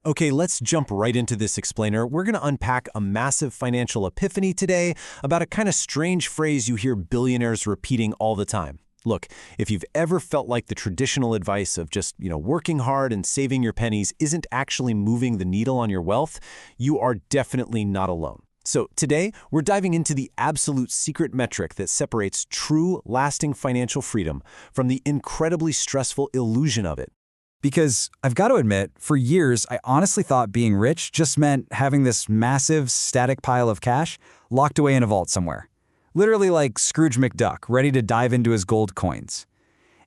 Okay, let's jump right into this explainer. We're going to unpack a massive financial epiphany today about a kind of strange phrase you hear billionaires repeating all the time. Look, if you've ever felt like the traditional advice of just, working hard and saving your pennies isn't actually moving the needle on your wealth, you are definitely not alone. So today, we're diving into the absolute secret metric that separates true, lasting financial freedom from the incredibly stressful illusion of it. Because I've got to admit, for years, I honestly thought being rich just meant having this massive, static pile of cash locked away in a vault somewhere. Literally like Scrooge McDuck, ready to dive into his gold coins.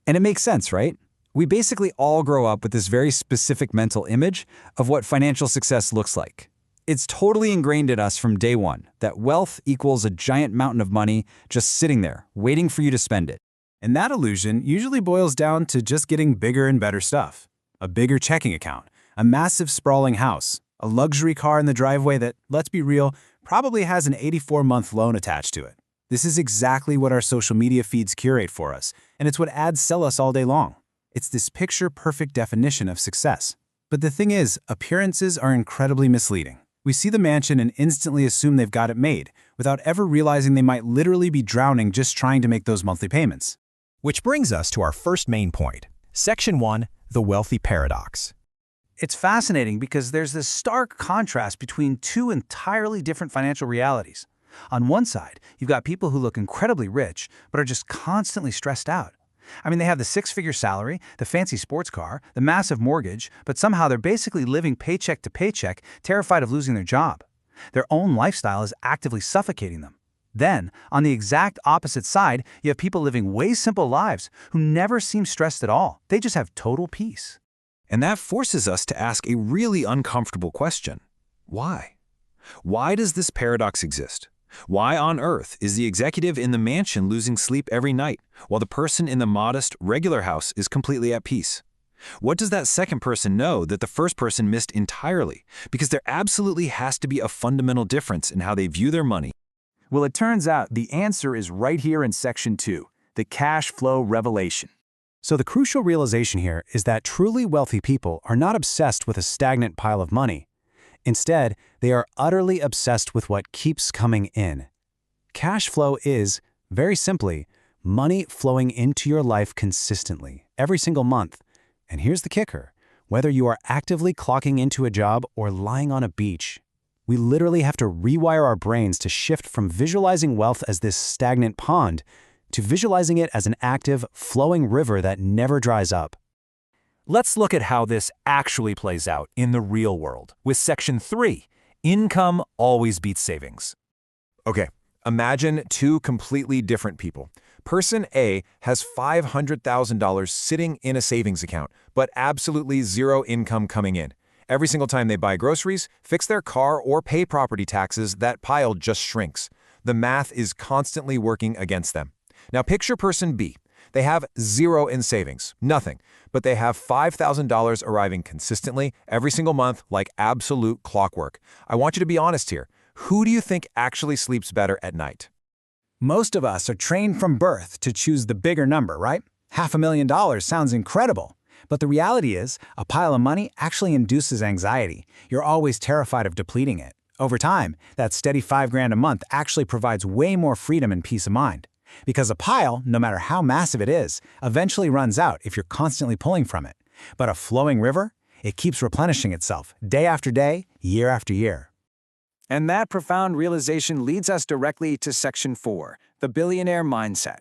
And it makes sense, right? We basically all grow up with this very specific mental image of what financial success looks like. It's totally ingrained in us from day one that wealth equals a giant mountain of money just sitting there, waiting for you to spend it. And that illusion usually boils down to just getting bigger and better stuff. A bigger checking account, a massive sprawling house, a luxury car in the driveway that, let's be real, probably has an 84-month loan attached to it. This is exactly what our social media feeds curate for us, and it's what ads sell us all day long. It's this picture-perfect definition of success. But the thing is, appearances are incredibly misleading. We see the mansion and instantly assume they've got it made, without ever realizing they might literally be drowning just trying to make those monthly payments. Which brings us to our first main point. Section 1, the wealthy paradox. It's fascinating because there's this stark contrast between two entirely different financial realities. On one side, you've got people who look incredibly rich, but are just constantly stressed out. I mean, they have the six-figure salary, the fancy sports car, the massive mortgage, but somehow they're basically living paycheck to paycheck, terrified of losing their job. Their own lifestyle is actively suffocating them. Then, on the exact opposite side, you have people living way simple lives who never seem stressed at all. They just have total peace. And that forces us to ask a really uncomfortable question. Why? Why does this paradox exist? Why on earth is the executive in the mansion losing sleep every night, while the person in the modest, regular house is completely at peace? What does that second person know that the first person missed entirely? Because there absolutely has to be a fundamental difference in how they view their money. Well, it turns out the answer is right here in Section 2, the cash flow revelation. So the crucial realization here is that truly wealthy people are not obsessed with a stagnant pile of money. Instead, they are utterly obsessed with what keeps coming in. Cash flow is, very simply, money flowing into your life consistently, every single month. And here's the kicker. Whether you are actively clocking into a job or lying on a beach, we literally have to rewire our brains to shift from visualizing wealth as this stagnant pond to visualizing it as an active, flowing river that never dries up. Let's look at how this actually plays out in the real world with Section 3, income always beats savings. Okay, imagine two completely different people. Person A has $500,000 sitting in a savings account, but absolutely zero income coming in. Every single time they buy groceries, fix their car, or pay property taxes, that pile just shrinks. The math is constantly working against them. Now picture person B. They have zero in savings, nothing, but they have $5,000 arriving consistently every single month like absolute clockwork. I want you to be honest here. Who do you think actually sleeps better at night? Most of us are trained from birth to choose the bigger number, right? $500,000 sounds incredible. But the reality is, a pile of money actually induces anxiety. You're always terrified of depleting it. Over time, that steady $5,000 a month actually provides way more freedom and peace of mind. Because a pile, no matter how massive it is, eventually runs out if you're constantly pulling from it. But a flowing river, it keeps replenishing itself, day after day, year after year. And that profound realization leads us directly to Section 4, the billionaire mindset.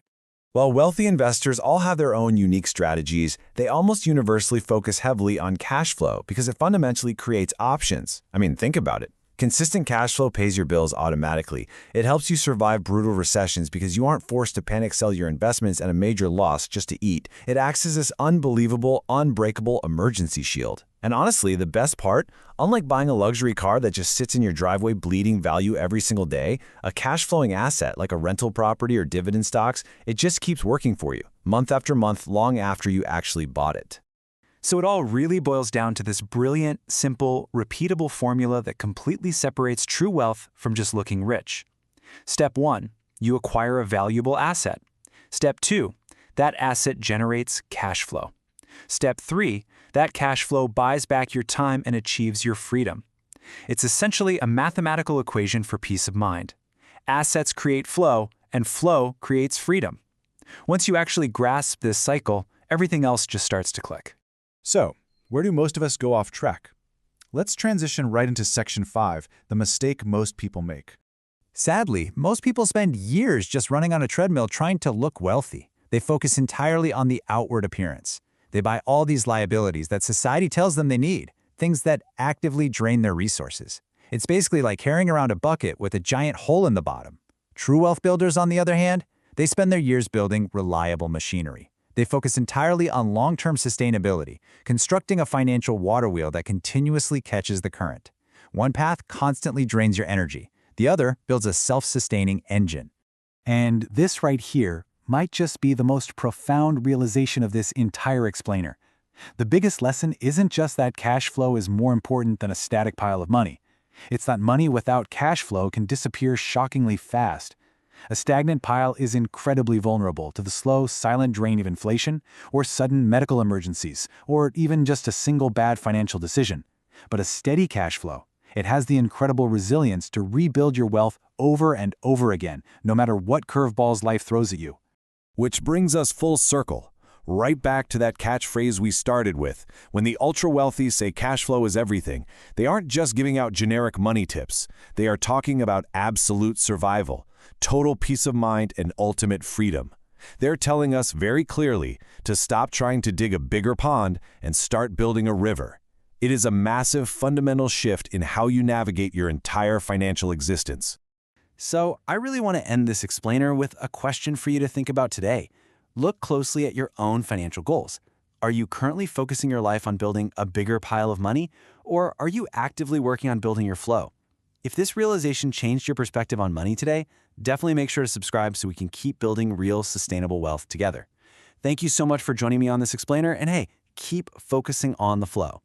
While wealthy investors all have their own unique strategies, they almost universally focus heavily on cash flow because it fundamentally creates options. I mean, think about it. Consistent cash flow pays your bills automatically. It helps you survive brutal recessions because you aren't forced to panic sell your investments at a major loss just to eat. It acts as this unbelievable, unbreakable emergency shield. And honestly, the best part, unlike buying a luxury car that just sits in your driveway bleeding value every single day, a cash-flowing asset like a rental property or dividend stocks, it just keeps working for you, month after month, long after you actually bought it. So it all really boils down to this brilliant, simple, repeatable formula that completely separates true wealth from just looking rich. Step 1, you acquire a valuable asset. Step 2, that asset generates cash flow. Step 3, that cash flow buys back your time and achieves your freedom. It's essentially a mathematical equation for peace of mind. Assets create flow, and flow creates freedom. Once you actually grasp this cycle, everything else just starts to click. So, where do most of us go off track? Let's transition right into Section 5, the mistake most people make. Sadly, most people spend years just running on a treadmill trying to look wealthy. They focus entirely on the outward appearance. They buy all these liabilities that society tells them they need, things that actively drain their resources. It's basically like carrying around a bucket with a giant hole in the bottom. True wealth builders, on the other hand, they spend their years building reliable machinery. They focus entirely on long-term sustainability, constructing a financial water wheel that continuously catches the current. One path constantly drains your energy. The other builds a self-sustaining engine. And this right here might just be the most profound realization of this entire explainer. The biggest lesson isn't just that cash flow is more important than a static pile of money. It's that money without cash flow can disappear shockingly fast. A stagnant pile is incredibly vulnerable to the slow, silent drain of inflation, or sudden medical emergencies, or even just a single bad financial decision. But a steady cash flow, it has the incredible resilience to rebuild your wealth over and over again, no matter what curveballs life throws at you. Which brings us full circle, right back to that catchphrase we started with. When the ultra-wealthy say cash flow is everything, they aren't just giving out generic money tips. They are talking about absolute survival, total peace of mind, and ultimate freedom. They're telling us very clearly to stop trying to dig a bigger pond and start building a river. It is a massive fundamental shift in how you navigate your entire financial existence. So, I really want to end this explainer with a question for you to think about today. Look closely at your own financial goals. Are you currently focusing your life on building a bigger pile of money, or are you actively working on building your flow? If this realization changed your perspective on money today, definitely make sure to subscribe so we can keep building real sustainable wealth together. Thank you so much for joining me on this explainer, and hey, keep focusing on the flow.